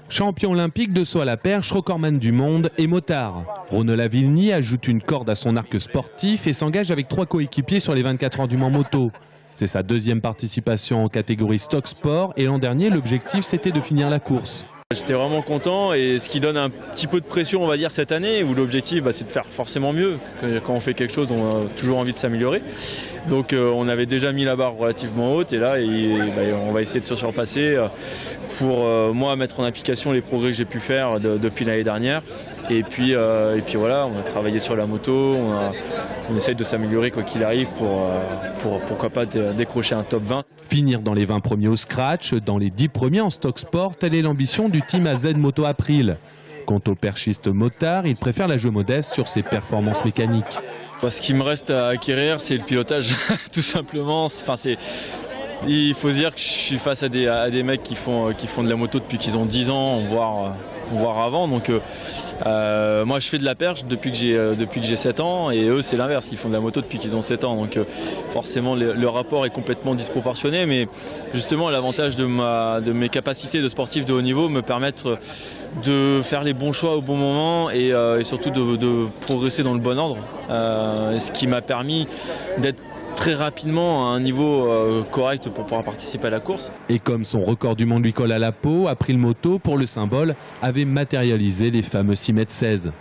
Champion olympique de saut à la perche, recordman du monde et motard. Renaud Lavillenie ajoute une corde à son arc sportif et s'engage avec 3 coéquipiers sur les 24 heures du Mans moto. C'est sa 2e participation en catégorie stock sport et l'an dernier, l'objectif c'était de finir la course. J'étais vraiment content et ce qui donne un petit peu de pression on va dire cette année où l'objectif c'est de faire forcément mieux. Quand on fait quelque chose on a toujours envie de s'améliorer. Donc on avait déjà mis la barre relativement haute et là on va essayer de se surpasser pour moi mettre en application les progrès que j'ai pu faire depuis l'année dernière. Et puis voilà, on a travaillé sur la moto, on essaye de s'améliorer quoi qu'il arrive pour pourquoi pas décrocher un top 20. Finir dans les 20 premiers au scratch, dans les 10 premiers en stock sport, telle est l'ambition du team AZ Moto April. Quant au perchiste motard, il préfère la jouer modeste sur ses performances mécaniques. Ce qui me reste à acquérir, c'est le pilotage, tout simplement. Il faut se dire que je suis face à des mecs qui font de la moto depuis qu'ils ont 10 ans, voire avant. Donc moi je fais de la perche depuis que j'ai 7 ans et eux c'est l'inverse, ils font de la moto depuis qu'ils ont 7 ans. Donc forcément le rapport est complètement disproportionné, mais justement l'avantage de mes capacités de sportif de haut niveau me permettent de faire les bons choix au bon moment et surtout de progresser dans le bon ordre. Ce qui m'a permis d'être très rapidement à un niveau correct pour pouvoir participer à la course. Et comme son record du monde lui colle à la peau, April Moto, pour le symbole, avait matérialisé les fameux 6,16 m.